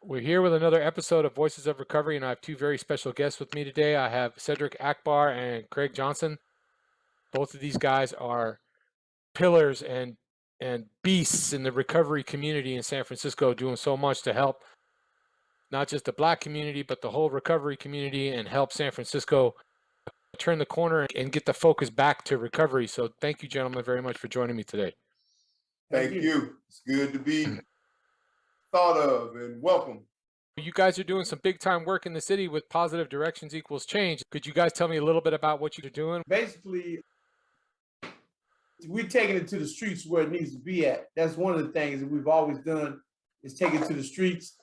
We're here with another episode of Voices of Recovery, and I have two very special guests with me today. I have Cedric Akbar and Craig Johnson. Both of these guys are pillars and beasts in the recovery community in San Francisco, doing so much to help not just the Black community, but the whole recovery community, and help San Francisco turn the corner and get the focus back to recovery. So thank you, gentlemen, very much for joining me today. Thank you. It's good to be thought of, and welcome. You guys are doing some big time work in the city with Positive Directions Equals Change. Could you guys tell me a little bit about what you're doing? Basically, we're taking it to the streets where it needs to be at. That's one of the things that we've always done, is take it to the streets.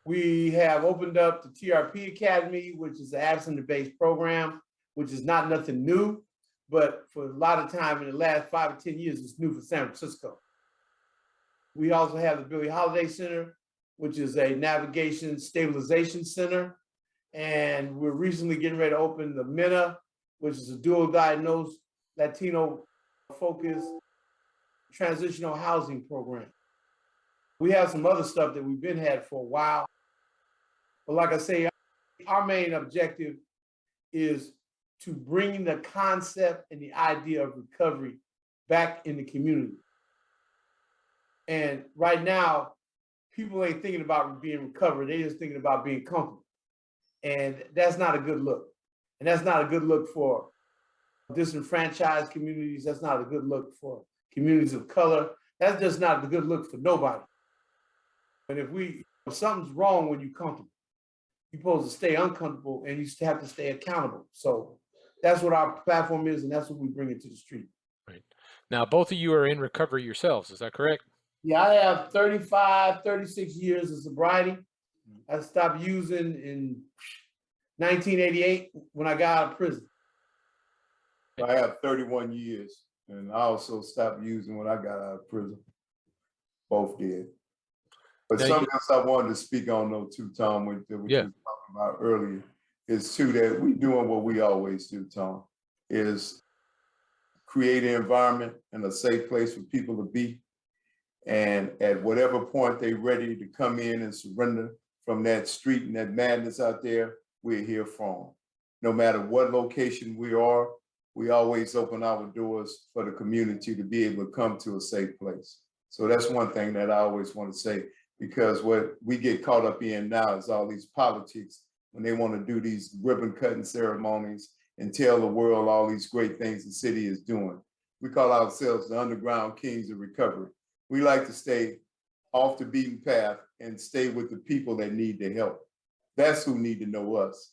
We have opened up the TRP Academy, which is an abstinence-based program, which is not nothing new, but for a lot of time in the last 5 or 10 years, it's new for San Francisco. We also have the Billie Holiday Center, which is a navigation stabilization center. And we're recently getting ready to open the MENA, which is a dual diagnosed Latino focused transitional housing program. We have some other stuff that we've been had for a while. But like I say, our main objective is to bring the concept and the idea of recovery back in the community. And right now, people ain't thinking about being recovered. They're just thinking about being comfortable. And that's not a good look. And that's not a good look for disenfranchised communities. That's not a good look for communities of color. That's just not a good look for nobody. And if something's wrong when you're comfortable, you're supposed to stay uncomfortable, and you have to stay accountable. So that's what our platform is, and that's what we bring it to the street. Right. Now, both of you are in recovery yourselves. Is that correct? Yeah, I have 35, 36 years of sobriety. I stopped using in 1988 when I got out of prison. I have 31 years, and I also stopped using when I got out of prison. Both did. But something else I wanted to speak on, though, too, Tom, which we were talking about earlier, is too that we're doing what we always do, Tom, is create an environment and a safe place for people to be. And at whatever point they're ready to come in and surrender from that street and that madness out there, we're here for them. No matter what location we are, we always open our doors for the community to be able to come to a safe place. So that's one thing that I always want to say, because what we get caught up in now is all these politics when they want to do these ribbon cutting ceremonies and tell the world all these great things the city is doing. We call ourselves the underground kings of recovery. We like to stay off the beaten path and stay with the people that need the help. That's who need to know us,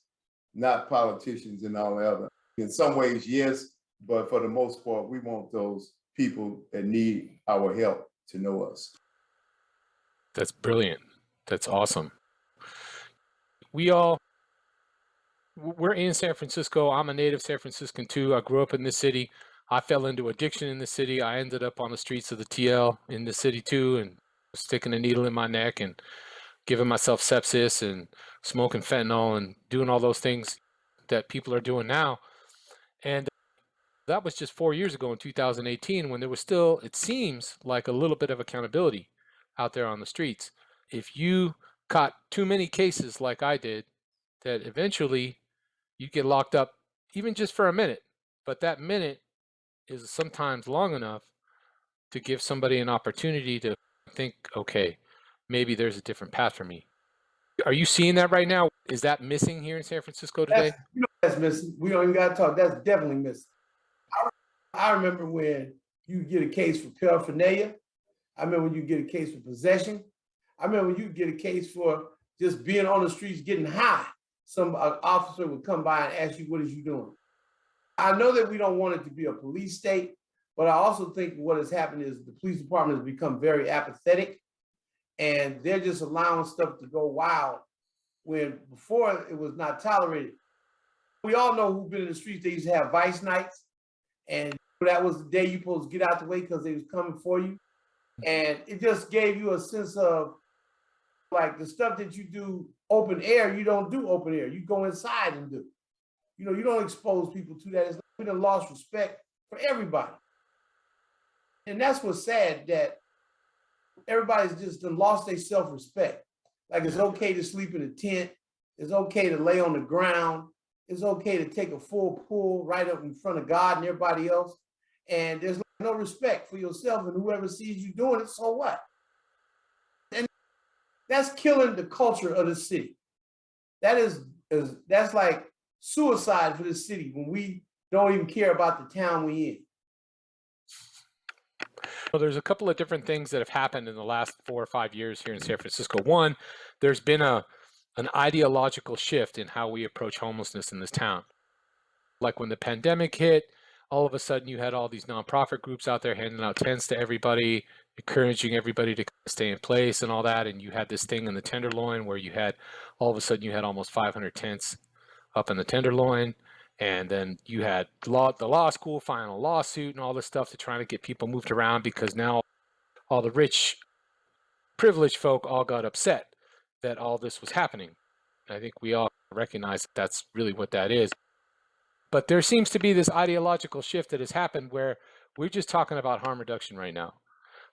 not politicians and all the other. In some ways, yes, but for the most part, we want those people that need our help to know us. That's brilliant. That's awesome. We're in San Francisco. I'm a native San Franciscan too. I grew up in this city. I fell into addiction in the city. I ended up on the streets of the TL in the city too, and sticking a needle in my neck and giving myself sepsis and smoking fentanyl and doing all those things that people are doing now. And that was just 4 years ago in 2018, when there was still, it seems like, a little bit of accountability out there on the streets. If you caught too many cases like I did, that eventually you get locked up even just for a minute, but that minute is sometimes long enough to give somebody an opportunity to think, okay, maybe there's a different path for me. Are you seeing that right now? Is that missing here in San Francisco today? That's missing. We don't even got to talk. That's definitely missing. I remember when you get a case for paraphernalia. I remember when you get a case for possession. I remember when you get a case for just being on the streets getting high. Some officer would come by and ask you, what is you doing? I know that we don't want it to be a police state, but I also think what has happened is the police department has become very apathetic, and they're just allowing stuff to go wild when before it was not tolerated. We all know who've been in the streets. They used to have vice nights, and that was the day you supposed to get out the way because they was coming for you. And it just gave you a sense of, like, the stuff that you do open air, you don't do open air. You go inside and do. You know, you don't expose people to that. It's like we done lost respect for everybody. And that's what's sad, that everybody's just done lost their self-respect. Like it's okay to sleep in a tent. It's okay to lay on the ground. It's okay to take a full pull right up in front of God and everybody else. And there's no respect for yourself and whoever sees you doing it, so what? And that's killing the culture of the city. That's like suicide for the city when we don't even care about the town we in. Well, there's a couple of different things that have happened in the last 4 or 5 years here in San Francisco. One, there's been an ideological shift in how we approach homelessness in this town. Like when the pandemic hit, all of a sudden you had all these nonprofit groups out there handing out tents to everybody, encouraging everybody to stay in place and all that. And you had this thing in the Tenderloin where you had all of a sudden you had almost 500 tents up in the Tenderloin. And then you had the law school filing a lawsuit and all this stuff to try to get people moved around because now all the rich, privileged folk all got upset that all this was happening. I think we all recognize that that's really what that is. But there seems to be this ideological shift that has happened where we're just talking about harm reduction right now.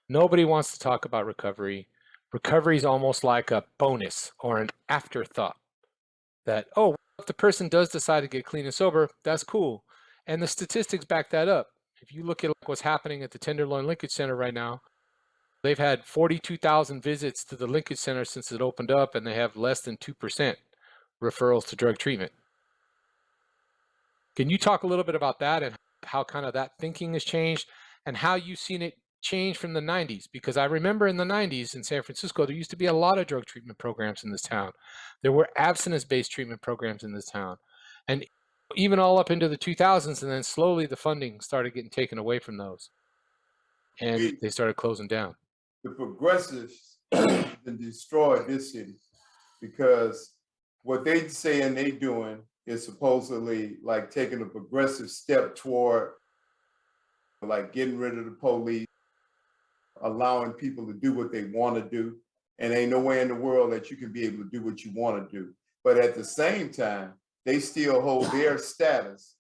Nobody wants to talk about recovery. Recovery is almost like a bonus or an afterthought that, oh, if the person does decide to get clean and sober, that's cool. And the statistics back that up. If you look at what's happening at the Tenderloin Linkage Center right now, they've had 42,000 visits to the Linkage Center since it opened up, and they have less than 2% referrals to drug treatment. Can you talk a little bit about that and how kind of that thinking has changed and how you've seen it change from the 90s? Because I remember in the 90s in San Francisco, there used to be a lot of drug treatment programs in this town. There were abstinence-based treatment programs in this town. And even all up into the 2000s, and then slowly the funding started getting taken away from those. And they started closing down. The progressives destroyed this city because what they saying they doing is supposedly like taking a progressive step toward like getting rid of the police, allowing people to do what they want to do. And ain't no way in the world that you can be able to do what you want to do. But at the same time, they still hold their status.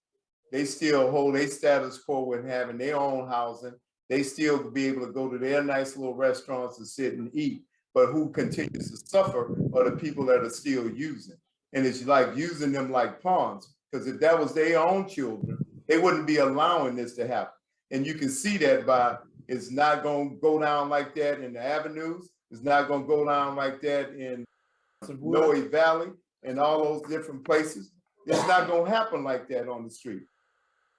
They still hold their status quo with having their own housing. They still be able to go to their nice little restaurants and sit and eat. But who continues to suffer are the people that are still using. And it's like using them like pawns, because if that was their own children, they wouldn't be allowing this to happen. And you can see that by it's not going to go down like that in the avenues. It's not going to go down like that in Noe Valley and all those different places. It's not going to happen like that on the street.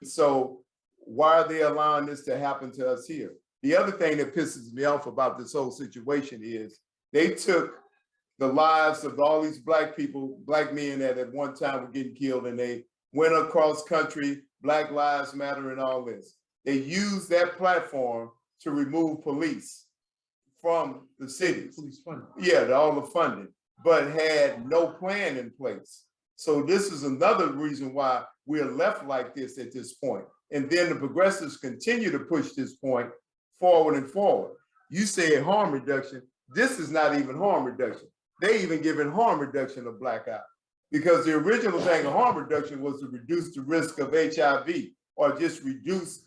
So why are they allowing this to happen to us here? The other thing that pisses me off about this whole situation is they took the lives of all these black people, black men that at one time were getting killed, and they went across country, Black Lives Matter and all this. They used that platform to remove police from the cities. Police funding. Yeah, all the funding, but had no plan in place. So this is another reason why we're left like this at this point. And then the progressives continue to push this point forward and forward. You say harm reduction. This is not even harm reduction. They even giving harm reduction a black eye, because the original thing of harm reduction was to reduce the risk of HIV or just reduce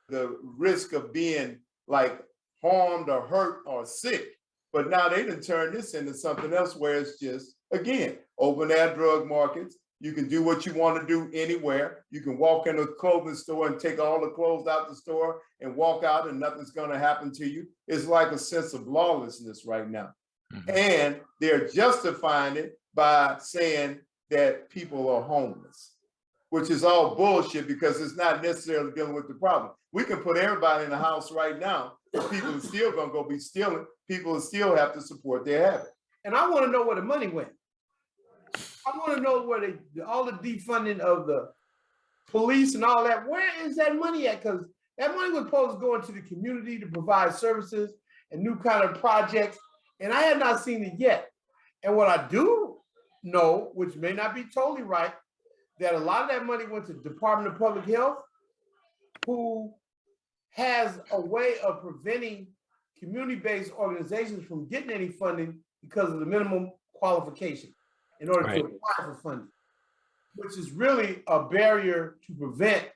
the risk of being like harmed or hurt or sick. But now they done turned this into something else where it's just, again, open air drug markets. You can do what you want to do anywhere. You can walk in a clothing store and take all the clothes out the store and walk out and nothing's going to happen to you. It's like a sense of lawlessness right now. Mm-hmm. And they're justifying it by saying that people are homeless, which is all bullshit because it's not necessarily dealing with the problem. We can put everybody in the house right now, but people are still going to go be stealing. People still have to support their habit. And I want to know where the money went. I want to know where all the defunding of the police and all that, where is that money at? Because that money was supposed to go into the community to provide services and new kind of projects. And I have not seen it yet. And what I do know, which may not be totally right, that a lot of that money went to the Department of Public Health, who has a way of preventing community-based organizations from getting any funding because of the minimum qualification in order to apply for funding, which is really a barrier to prevent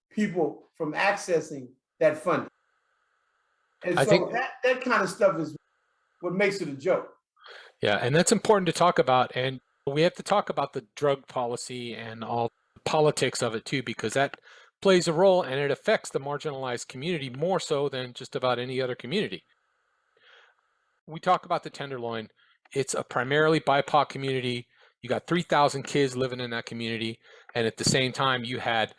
people from accessing that funding. And I think that kind of stuff is what makes it a joke. Yeah, and that's important to talk about. And we have to talk about the drug policy and all the politics of it too, because that plays a role and it affects the marginalized community more so than just about any other community. We talk about the Tenderloin. It's a primarily BIPOC community. You got 3,000 kids living in that community. And at the same time, you had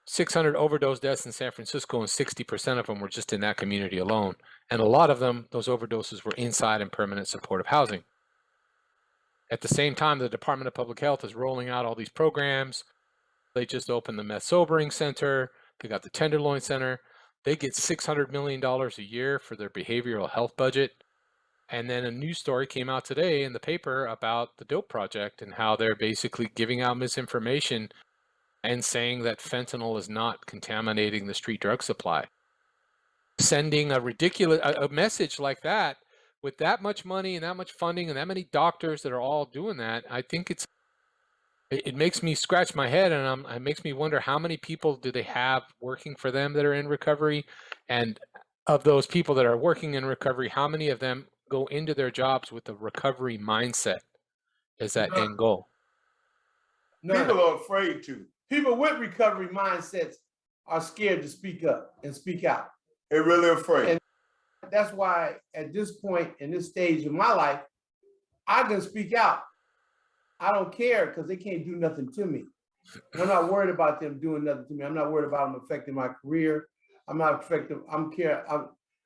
600 overdose deaths in San Francisco, and 60% of them were just in that community alone. And a lot of them, those overdoses were inside and permanent supportive housing. At the same time, the Department of Public Health is rolling out all these programs. They just opened the Meth Sobering Center. They got the Tenderloin Center. They get $600 million a year for their behavioral health budget. And then a news story came out today in the paper about the Dope Project and how they're basically giving out misinformation and saying that fentanyl is not contaminating the street drug supply. Sending a ridiculous a message like that with that much money and that much funding and that many doctors that are all doing that, I think it makes me scratch my head, and it makes me wonder how many people do they have working for them that are in recovery, and of those people that are working in recovery, how many of them go into their jobs with a recovery mindset as that end goal? People are afraid to. People with recovery mindsets are scared to speak up and speak out. They're really afraid. And that's why at this point in this stage of my life, I can speak out. I don't care because they can't do nothing to me. I'm not worried about them doing nothing to me. I'm not worried about them affecting my career. I'm not affected.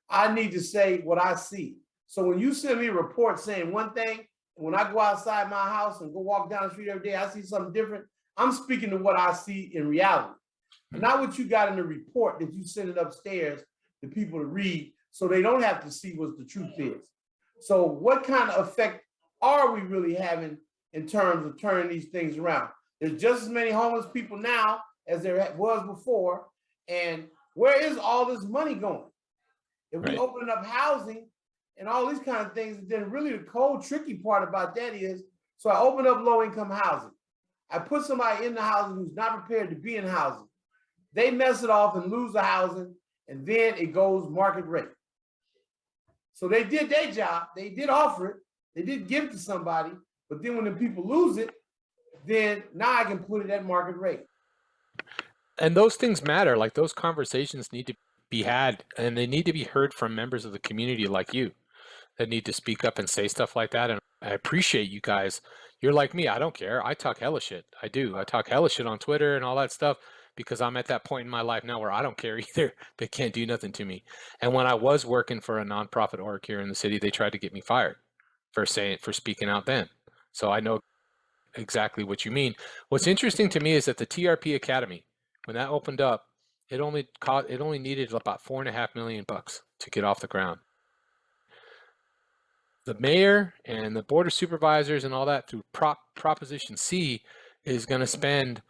I need to say what I see. So when you send me a report saying one thing, and when I go outside my house and go walk down the street every day, I see something different. I'm speaking to what I see in reality, not what you got in the report that you send it upstairs to people to read so they don't have to see what the truth is. So what kind of effect are we really having in terms of turning these things around? There's just as many homeless people now as there was before. And where is all this money going? If we open up housing and all these kind of things, then really the cold, tricky part about that is, so I open up low-income housing. I put somebody in the housing who's not prepared to be in housing. They mess it off and lose the housing, and then it goes market rate. So they did their job. They did offer it. They did give it to somebody. But then when the people lose it, then now I can put it at market rate. And those things matter. Like, those conversations need to be had, and they need to be heard from members of the community like you that need to speak up and say stuff like that. And I appreciate you guys. You're like me. I don't care. I talk hella shit. I do. I talk hella shit on Twitter and all that stuff because I'm at that point in my life now where I don't care either. They can't do nothing to me. And when I was working for a nonprofit org here in the city, they tried to get me fired for speaking out then. So I know exactly what you mean. What's interesting to me is that the TRP Academy, when that opened up, it only needed about $4.5 million to get off the ground. The mayor and the board of supervisors and all that through Proposition C is going to spend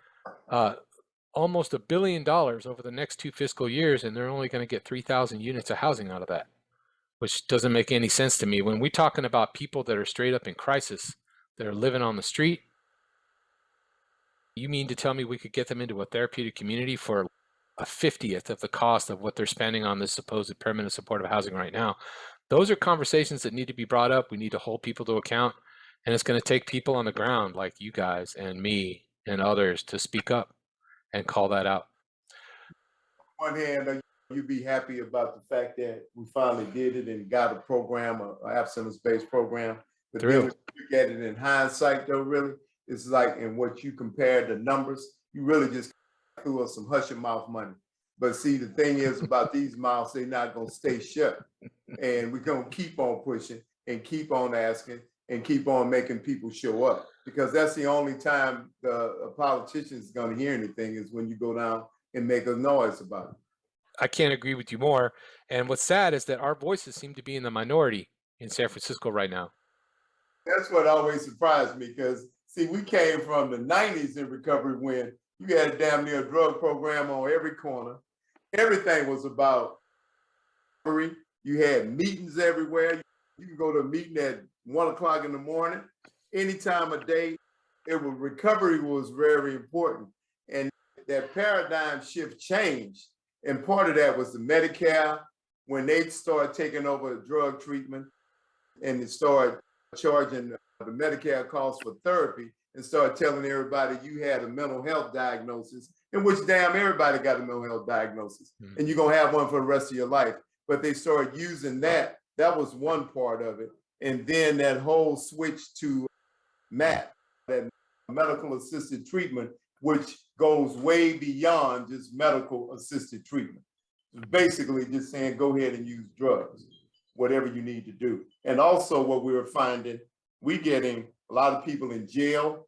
almost $1 billion over the next 2 fiscal years, and they're only going to get 3,000 units of housing out of that, which doesn't make any sense to me. When we're talking about people that are straight up in crisis, that are living on the street, you mean to tell me we could get them into a therapeutic community for a 50th of the cost of what they're spending on this supposed permanent supportive housing right now? Those are conversations that need to be brought up. We need to hold people to account, and it's going to take people on the ground like you guys and me and others to speak up and call that out. On one hand, you'd be happy about the fact that we finally did it and got a program, an abstinence-based program. But then when you look at it in hindsight, though, really, it's like in what you compare the numbers, you really just threw us some hush your mouth money. But see, the thing is about these mouths, they're not going to stay shut. And we're going to keep on pushing and keep on asking and keep on making people show up, because that's the only time a politician is going to hear anything is when you go down and make a noise about it. I can't agree with you more. And what's sad is that our voices seem to be in the minority in San Francisco right now. That's what always surprised me, because see, we came from the 90s in recovery when you had a damn near drug program on every corner. Everything was about recovery. You had meetings everywhere. You could go to a meeting at 1 o'clock in the morning, any time of day. Recovery was very important. And that paradigm shift changed. And part of that was the Medicare, when they started taking over drug treatment and it started charging the Medicare costs for therapy and started telling everybody you had a mental health diagnosis, in which damn everybody got a mental health diagnosis, and you're gonna have one for the rest of your life. But they started using that. That was one part of it. And then that whole switch to MAT, that medical assisted treatment, which goes way beyond just medical assisted treatment. It's basically just saying, go ahead and use drugs, whatever you need to do. And also what we were finding, we getting a lot of people in jail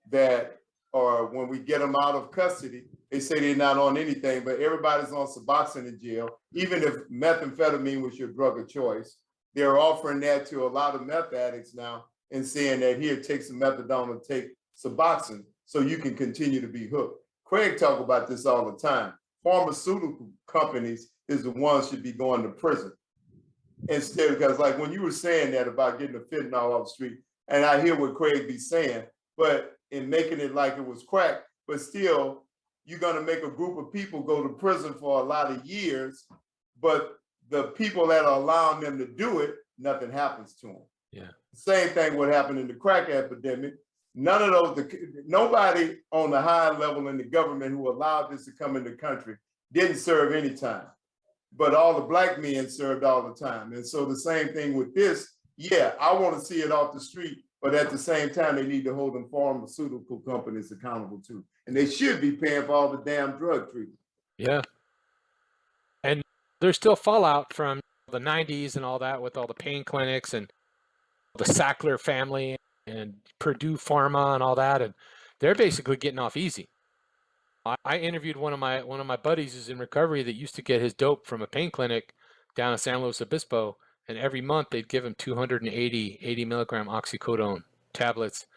that are, when we get them out of custody, they say they're not on anything, but everybody's on Suboxone in jail. Even if methamphetamine was your drug of choice, they're offering that to a lot of meth addicts now and saying that here, take some methadone and take Suboxone so you can continue to be hooked. Craig talk about this all the time. Pharmaceutical companies is the ones should be going to prison. Instead, because like when you were saying that about getting the fentanyl off the street, and I hear what Craig be saying, but in making it like it was crack, but still, you're gonna make a group of people go to prison for a lot of years, but the people that are allowing them to do it, nothing happens to them. Yeah. Same thing what happened in the crack epidemic. None of those, nobody on the high level in the government who allowed this to come in the country didn't serve any time. But all the black men served all the time. And so the same thing with this, yeah, I want to see it off the street, but at the same time, they need to hold them pharmaceutical companies accountable too. And they should be paying for all the damn drug treatment. Yeah. And there's still fallout from the 90s and all that with all the pain clinics and the Sackler family and Purdue Pharma and all that. And they're basically getting off easy. I interviewed one of my buddies who's in recovery that used to get his dope from a pain clinic down in San Luis Obispo, and every month they'd give him 80 milligram oxycodone tablets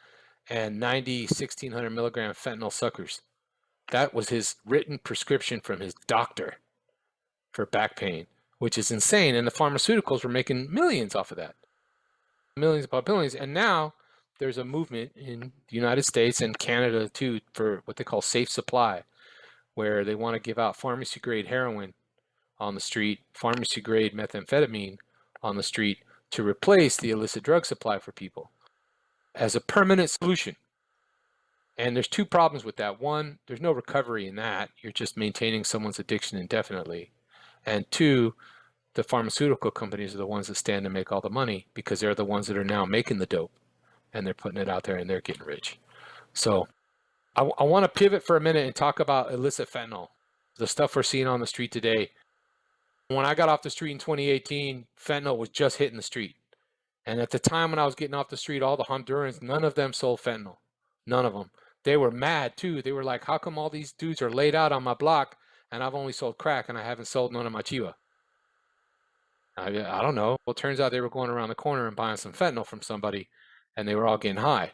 and 1,600 milligram fentanyl suckers. That was his written prescription from his doctor for back pain, which is insane. And the pharmaceuticals were making millions off of that, millions upon billions. And now there's a movement in the United States and Canada too for what they call safe supply, where they want to give out pharmacy grade heroin on the street, pharmacy grade methamphetamine on the street to replace the illicit drug supply for people as a permanent solution. And there's two problems with that. One, there's no recovery in that. You're just maintaining someone's addiction indefinitely. And two, the pharmaceutical companies are the ones that stand to make all the money because they're the ones that are now making the dope and they're putting it out there and they're getting rich. So I want to pivot for a minute and talk about illicit fentanyl, the stuff we're seeing on the street today. When I got off the street in 2018, fentanyl was just hitting the street. And at the time when I was getting off the street, all the Hondurans, none of them sold fentanyl. None of them. They were mad too. They were like, how come all these dudes are laid out on my block and I've only sold crack and I haven't sold none of my chiva? I don't know. Well, it turns out they were going around the corner and buying some fentanyl from somebody and they were all getting high.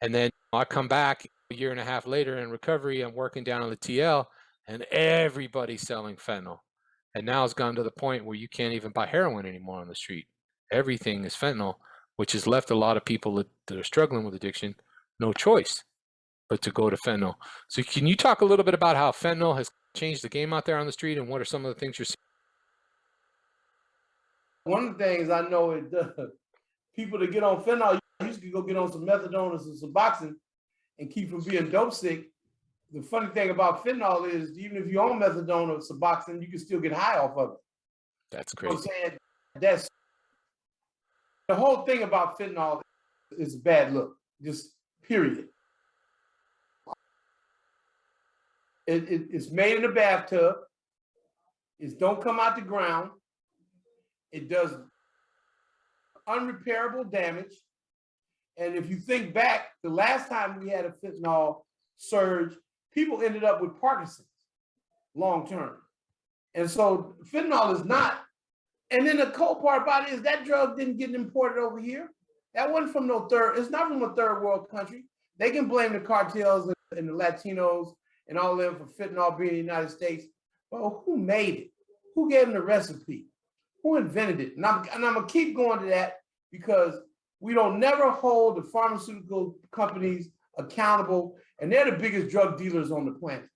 And then I come back a year and a half later in recovery. I'm working down on the TL and everybody's selling fentanyl. And now it's gone to the point where you can't even buy heroin anymore on the street. Everything is fentanyl, which has left a lot of people that are struggling with addiction no choice but to go to fentanyl. So can you talk a little bit about how fentanyl has changed the game out there on the street and what are some of the things you're seeing? One of the things I know it does, people that get on fentanyl, you used to go get on some methadone or some Suboxone and keep from being dope sick. The funny thing about fentanyl is even if you're on methadone or Suboxone, you can still get high off of it. That's crazy. You know what I'm saying? That's the whole thing about fentanyl is a bad look, just period. It's made in a bathtub. It don't come out the ground. It does unrepairable damage. And if you think back, the last time we had a fentanyl surge, people ended up with Parkinson's long term. And so fentanyl is not. And then the cold part about it is that drug didn't get imported over here. That wasn't from it's not from a third world country. They can blame the cartels and the Latinos and all of them for fentanyl being in the United States. Well, who made it? Who gave them the recipe? Who invented it? And I'm gonna keep going to that because we don't never hold the pharmaceutical companies accountable, and they're the biggest drug dealers on the planet.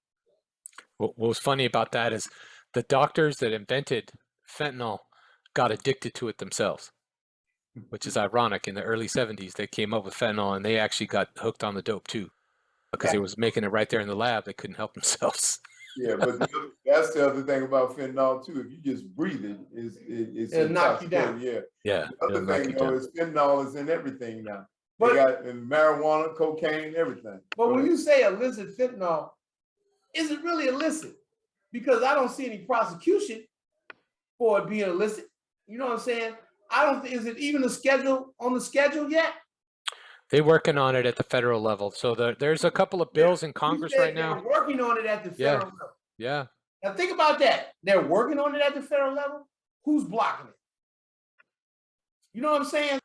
What was funny about that is the doctors that invented fentanyl got addicted to it themselves. which is ironic. In the early 70s, they came up with fentanyl and they actually got hooked on the dope too, because Yeah. it was making it right there in the lab. They couldn't help themselves. Yeah, but that's the other thing about fentanyl too. If you just breathe it, it's It'll knock you down. intoxicating. Yeah. Yeah, The it'll other knock thing you though down. is fentanyl is in everything now. But- They got in marijuana, cocaine, everything. But Go when ahead. you say illicit fentanyl, is it really illicit? Because I don't see any prosecution for it being illicit. You know what I'm saying? I don't think, is it even on the schedule yet? They're working on it at the federal level. So there's a couple of bills in You Congress said right now. they're working on it at the Yeah. federal level. Yeah. Now think about that. They're working on it at the federal level. Who's blocking it? You know what I'm saying?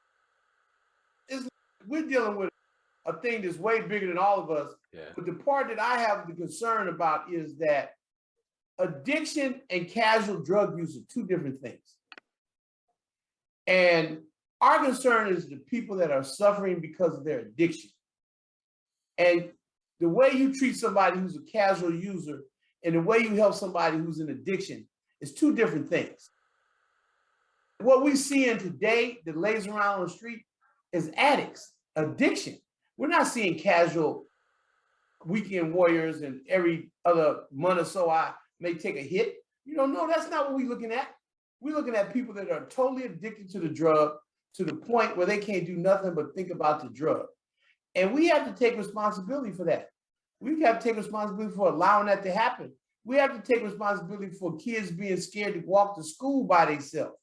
We're dealing with a thing that's way bigger than all of us. Yeah. But the part that I have the concern about is that addiction and casual drug use are two different things. And our concern is the people that are suffering because of their addiction. And the way you treat somebody who's a casual user and the way you help somebody who's in addiction is two different things. What we see in today that lays around on the street is addicts, addiction. We're not seeing casual weekend warriors and every other month or so I may take a hit. You don't know, that's not what we're looking at. We're looking at people that are totally addicted to the drug to the point where they can't do nothing but think about the drug. And we have to take responsibility for that. We have to take responsibility for allowing that to happen. We have to take responsibility for kids being scared to walk to school by themselves.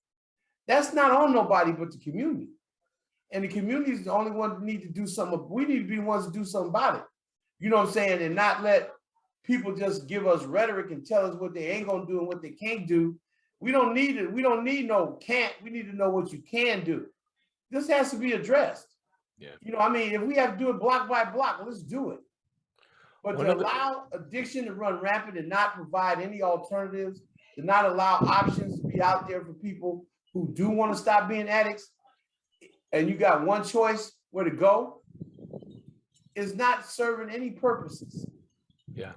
That's not on nobody but the community. And the community is the only one that need to do something. We need to be the ones to do something about it. You know what I'm saying? And not let people just give us rhetoric and tell us what they ain't gonna do and what they can't do. We don't need it. We don't need no can't. We need to know what you can do. This has to be addressed. Yeah. You know, I mean, if we have to do it block by block, let's do it. But One to of the- allow addiction to run rampant and not provide any alternatives, to not allow options to be out there for people who do want to stop being addicts, and you got one choice where to go, is not serving any purposes. Yeah,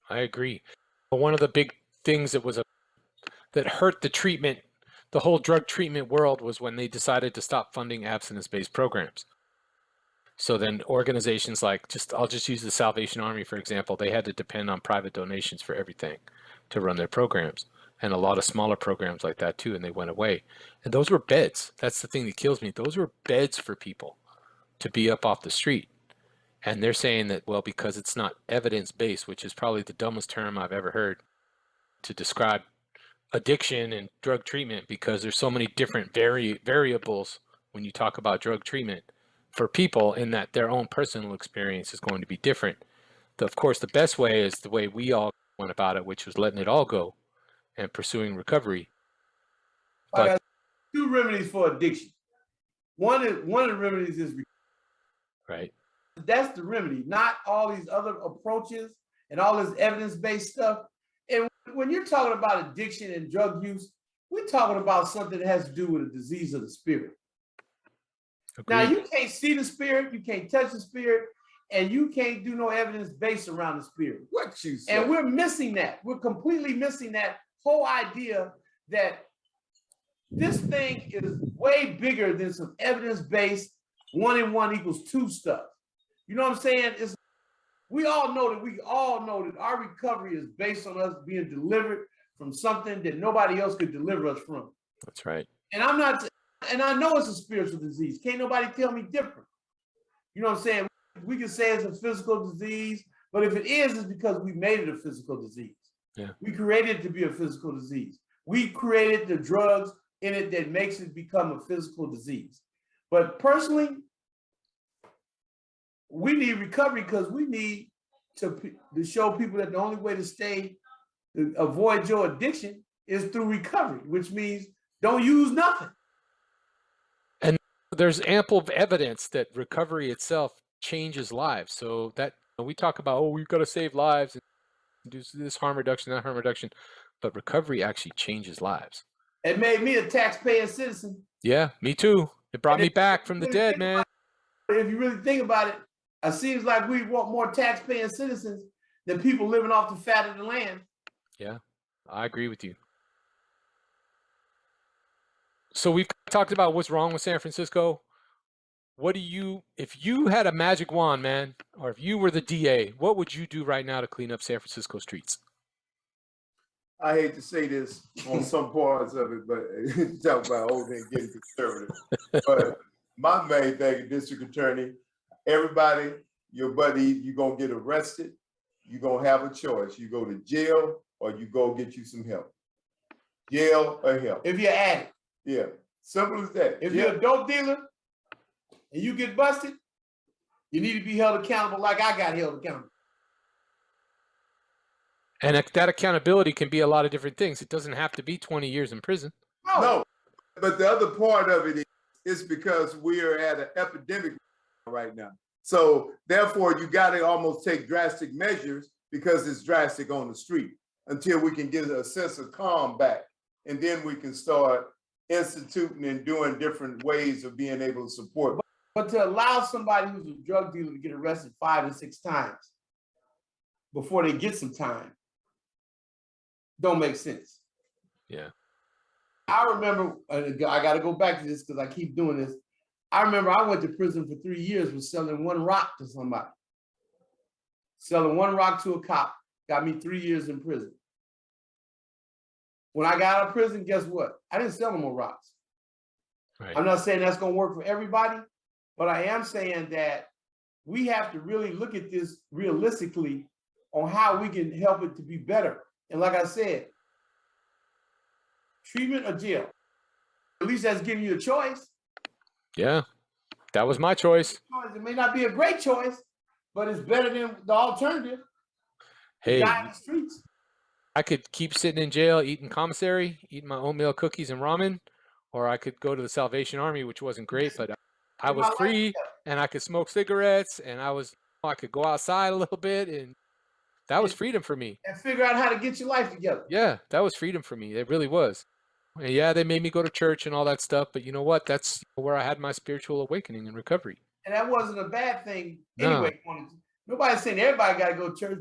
I agree. But one of the big things that hurt the treatment, the whole drug treatment world, was when they decided to stop funding abstinence-based programs. So then organizations like, I'll just use the Salvation Army, for example, they had to depend on private donations for everything to run their programs. And a lot of smaller programs like that too, and they went away. And those were beds. That's the thing that kills me. Those were beds for people to be up off the street. And they're saying that, well, because it's not evidence-based, which is probably the dumbest term I've ever heard to describe addiction and drug treatment, because there's so many different variables when you talk about drug treatment for people, in that their own personal experience is going to be different. Of course, the best way is the way we all went about it, which was letting it all go and pursuing recovery. I got two remedies for addiction. One of the remedies is Right. that's the remedy, not all these other approaches and all this evidence-based stuff. And when you're talking about addiction and drug use, we're talking about something that has to do with a disease of the spirit. Agreed. Now, you can't see the spirit, you can't touch the spirit, and you can't do no evidence based around the spirit. What you say? And we're missing that. We're completely missing that whole idea that this thing is way bigger than some evidence-based 1 and 1 equals 2 stuff. You know what I'm saying? We all know that our recovery is based on us being delivered from something that nobody else could deliver us from. That's right. And I know it's a spiritual disease. Can't nobody tell me different. You know what I'm saying? We can say it's a physical disease, but if it is, it's because we made it a physical disease. Yeah. We created it to be a physical disease. We created the drugs in it that makes it become a physical disease. But personally, we need recovery because we need to show people that the only way to avoid your addiction is through recovery, which means don't use nothing. And there's ample evidence that recovery itself changes lives. So that we talk about, oh, we've got to save lives and do this harm reduction, that harm reduction, but recovery actually changes lives. It made me a tax-paying citizen. Yeah, me too. It brought me back from the dead, man. If you really think about it, it seems like we want more tax-paying citizens than people living off the fat of the land. Yeah, I agree with you. So we've talked about what's wrong with San Francisco. What do you, if you had a magic wand, man, or if you were the DA, what would you do right now to clean up San Francisco streets? I hate to say this on some parts of it, but talk about old and getting conservative. But my main thing, district attorney, everybody, your buddy, you're gonna get arrested. You're gonna have a choice. You go to jail or you go get you some help. Jail or help. If you're addict. Yeah, simple as that. If you're a dope dealer and you get busted, you need to be held accountable like I got held accountable. And that accountability can be a lot of different things. It doesn't have to be 20 years in prison. No, but the other part of it is because we are at an epidemic right now. So therefore, you got to almost take drastic measures because it's drastic on the street until we can get a sense of calm back. And then we can start instituting and doing different ways of being able to support. But to allow somebody who's a drug dealer to get arrested 5 and 6 times before they get some time don't make sense. Yeah. I remember, I got to go back to this because I keep doing this. I remember I went to prison for 3 years for selling 1 rock to somebody. Selling 1 rock to a cop got me 3 years in prison. When I got out of prison, guess what? I didn't sell no more rocks. Right. I'm not saying that's going to work for everybody, but I am saying that we have to really look at this realistically on how we can help it to be better. And like I said, treatment or jail. At least that's giving you a choice. Yeah, that was my choice. It may not be a great choice, but it's better than the alternative. Hey, Die in the streets. I could keep sitting in jail, eating commissary, eating my oatmeal cookies and ramen, or I could go to the Salvation Army, which wasn't great, but I was free and I could smoke cigarettes and I could go outside a little bit, and that was freedom for me. And figure out how to get your life together. Yeah, that was freedom for me. It really was. And yeah, they made me go to church and all that stuff, but you know what? That's where I had my spiritual awakening and recovery. And that wasn't a bad thing No. anyway. Nobody's saying everybody got to go to church.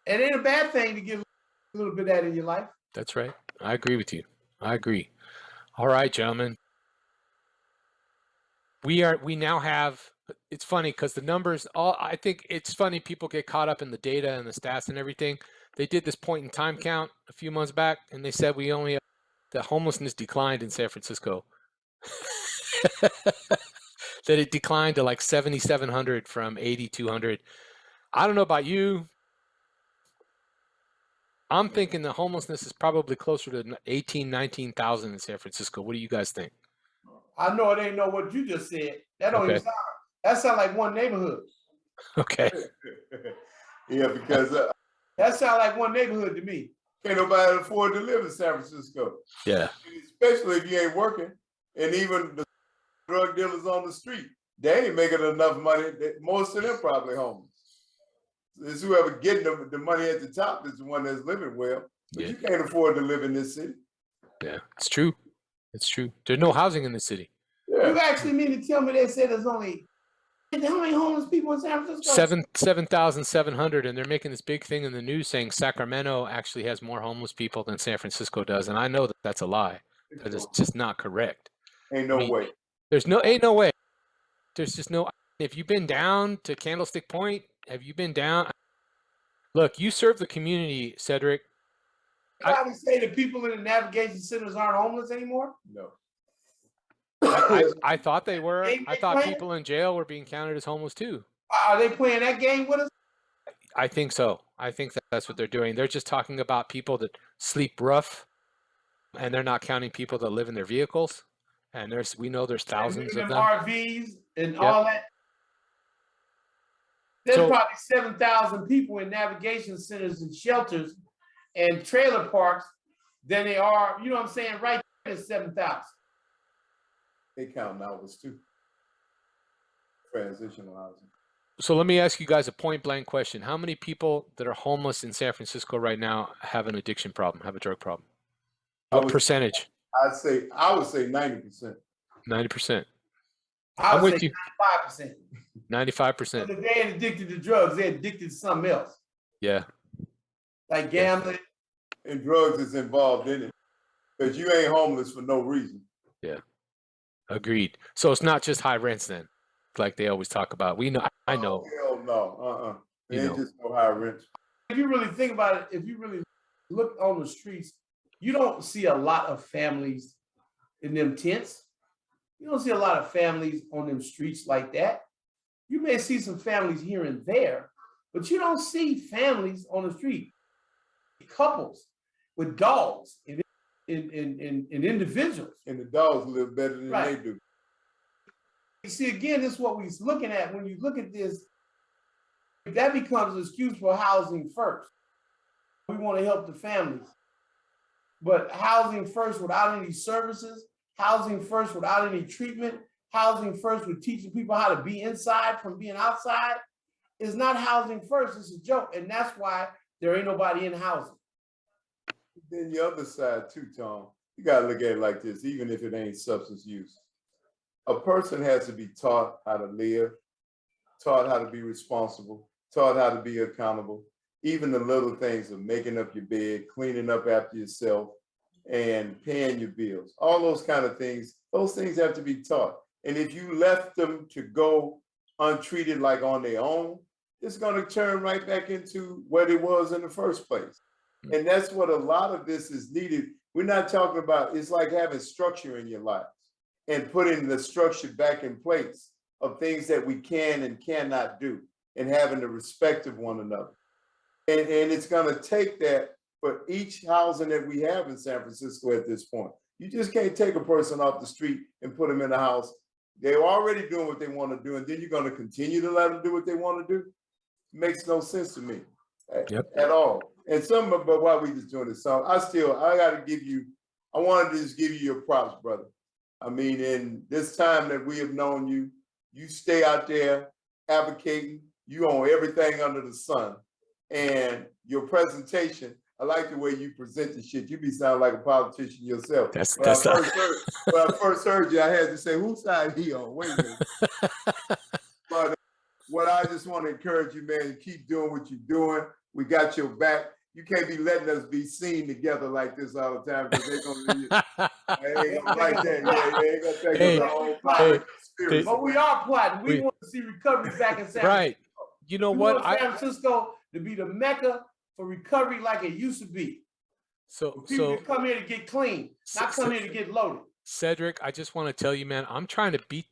It ain't a bad thing to get a little bit of that in your life. That's right. I agree with you. I agree. All right, gentlemen. We now have, it's funny because the numbers, I think it's funny people get caught up in the data and the stats and everything. They did this point in time count a few months back, and they said the homelessness declined in San Francisco. That it declined to like 7,700 from 8,200. I don't know about you. I'm thinking the homelessness is probably closer to 18, 19,000 in San Francisco. What do you guys think? I know it ain't know what you just said. That don't even sound. That sound like one neighborhood. Okay. Yeah, because that sound like one neighborhood to me. Can't nobody afford to live in San Francisco. Yeah. Especially if you ain't working, and even the drug dealers on the street, they ain't making enough money. Most of them probably homeless. It's whoever getting the money at the top is the one that's living well. But you can't afford to live in this city. Yeah, it's true. It's true. There's no housing in the city. Yeah. You actually mean to tell me they said there's only how many homeless people in San Francisco? 7,700, and they're making this big thing in the news saying Sacramento actually has more homeless people than San Francisco does, and I know that that's a lie. That is just not correct. Ain't no way. Ain't no way. There's just no. If you've been down to Candlestick Point, have you been down? Look, you serve the community, Cedric. I would say the people in the navigation centers aren't homeless anymore. No. I thought they were. I thought people in jail were being counted as homeless too. Are they playing that game with us? I think so. I think that's what they're doing. They're just talking about people that sleep rough, and they're not counting people that live in their vehicles. And we know there's thousands of them. RVs and all that. There's probably 7,000 people in navigation centers and shelters and trailer parks than they are, you know what I'm saying, right there is 7,000. They count hours too. Transitional housing. So let me ask you guys a point blank question. How many people that are homeless in San Francisco right now have an addiction problem, have a drug problem? What percentage? I would say 90%. 90%. I'm with you. 95%. 95%. If they ain't addicted to drugs, they're addicted to something else. Yeah. Like gambling. And drugs is involved in it. Because you ain't homeless for no reason. Yeah. Agreed. So it's not just high rents then, like they always talk about. We know, I know. Oh, hell no. It You ain't know. just no high rent. If you really think about it, if you really look on the streets, you don't see a lot of families in them tents. You don't see a lot of families on them streets like that. You may see some families here and there, but you don't see families on the street. Couples with dogs and individuals. And the dogs live better than Right. they do. You see, again, this is what we're looking at. When you look at this, that becomes an excuse for housing first. We want to help the families. But housing first without any services, housing first without any treatment, housing first with teaching people how to be inside from being outside is not housing first. It's a joke. And that's why there ain't nobody in housing. Then the other side too, Tom, you gotta look at it like this, even if it ain't substance use. A person has to be taught how to live, taught how to be responsible, taught how to be accountable. Even the little things of making up your bed, cleaning up after yourself, and paying your bills. All those kind of things, those things have to be taught. And if you left them to go untreated like on their own, it's gonna turn right back into what it was in the first place. And that's what a lot of this is needed. We're not talking about, it's like having structure in your life and putting the structure back in place of things that we can and cannot do and having the respect of one another. And it's gonna take that for each housing that we have in San Francisco at this point. You just can't take a person off the street and put them in a house. They're already doing what they want to do, and then you're gonna continue to let them do what they want to do? Makes no sense to me at all. And but while we just doing this song, I wanted to just give you your props, brother. I mean, in this time that we have known you, you stay out there advocating, you own everything under the sun. And your presentation, I like the way you present the shit. You be sounding like a politician yourself. When I first heard you, I had to say, whose side he on? Wait a minute. But what I just want to encourage you, man, keep doing what you're doing. We got your back. You can't be letting us be seen together like this all the time because they're gonna like that. Yeah, they ain't gonna think of the whole conspiracy. But we are plotting. We want to see recovery back in San Francisco. Right. You know what? Want San Francisco to be the mecca for recovery like it used to be. So people come here to get clean, not come here to get loaded. Cedric, I just want to tell you, man, I'm trying to beat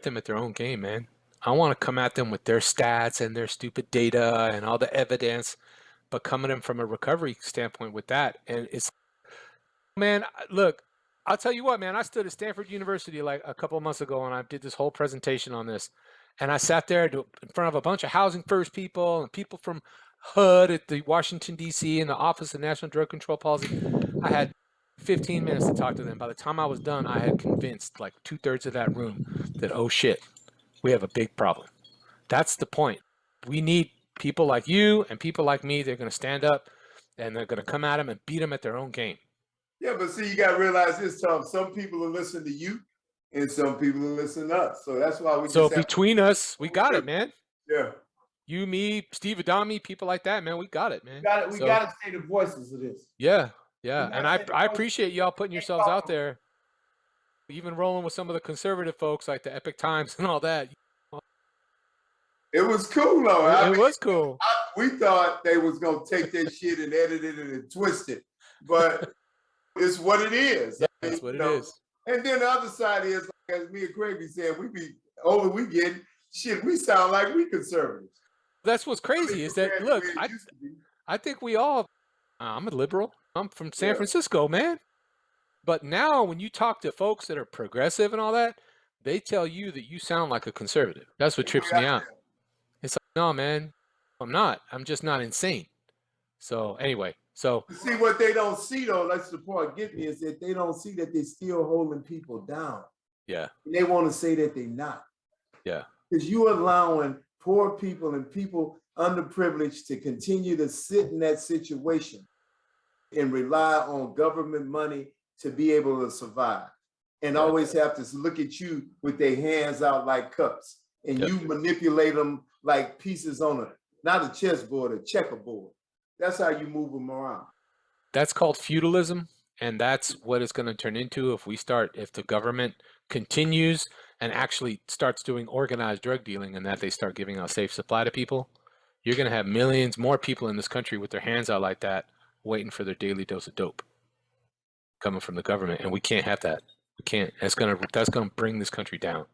them at their own game, man. I want to come at them with their stats and their stupid data and all the evidence, but coming in from a recovery standpoint with that. And it's, man, look, I'll tell you what, man, I stood at Stanford University like a couple of months ago and I did this whole presentation on this. And I sat there in front of a bunch of housing first people and people from HUD at the Washington, D.C. and the Office of National Drug Control Policy. I had 15 minutes to talk to them. By the time I was done, I had convinced like 2/3 of that room that, oh shit, we have a big problem. That's the point. We need people like you and people like me. They're going to stand up and they're going to come at them and beat them at their own game. Yeah, but see, you got to realize this, Tom. Some people will listen to you and some people will listen to us. So that's why we So between us, we got it, man. Yeah. You, me, Steve Adami, people like that, man. We got it, man. We got to stay the voices of this. Yeah, yeah. And I appreciate y'all putting yourselves out there. Even rolling with some of the conservative folks like the Epic Times and all that. It was cool, though. It was cool. We thought they was going to take that shit and edit it and twist it. But it's what it is. Yeah, that's what it is. And then the other side is, like, as me and Craig be saying, we get shit, we sound like we conservatives. That's what's crazy is that, look, I think we all, I'm a liberal. I'm from San Francisco, man. But now when you talk to folks that are progressive and all that, they tell you that you sound like a conservative. That's what trips me out. It's like, no, man, I'm not. I'm just not insane. So anyway, see what they don't see though, that's the part get me, is that they don't see that they're still holding people down. Yeah. And they want to say that they're not. Yeah. Because you're allowing poor people and people underprivileged to continue to sit in that situation and rely on government money to be able to survive and always have to look at you with their hands out like cups and you manipulate them like pieces on not a chessboard, a checkerboard. That's how you move them around. That's called feudalism. And that's what it's going to turn into if the government continues and actually starts doing organized drug dealing, and that they start giving out safe supply to people. You're going to have millions more people in this country with their hands out like that, waiting for their daily dose of dope coming from the government. And we can't have that. We can't. That's going to bring this country down,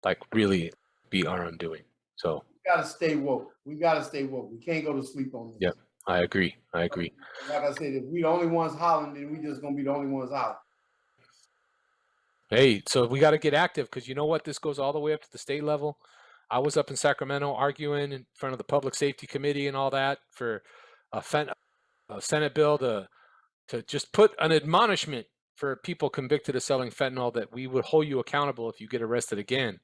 like really be our undoing. So We gotta stay woke. We gotta stay woke. We can't go to sleep on this. Yep. I agree. Like I said, if we the only ones hollering, then we just gonna be the only ones hollering. Hey, so we got to get active, because you know what? This goes all the way up to the state level. I was up in Sacramento arguing in front of the Public Safety Committee and all that for a Senate bill to just put an admonishment for people convicted of selling fentanyl, that we would hold you accountable if you get arrested again.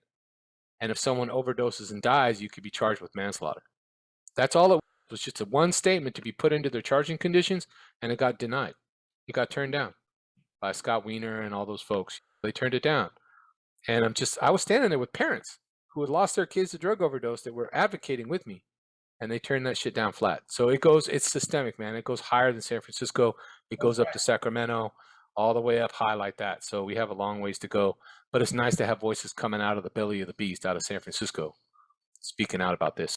And if someone overdoses and dies, you could be charged with manslaughter. That's all it was. It was just a one statement to be put into their charging conditions, and it got denied. It got turned down by Scott Wiener and all those folks. They turned it down. And I was standing there with parents who had lost their kids to drug overdose that were advocating with me, and they turned that shit down flat. So it's systemic, man. It goes higher than San Francisco. It goes up to Sacramento, all the way up high like that. So we have a long ways to go, but it's nice to have voices coming out of the belly of the beast out of San Francisco speaking out about this.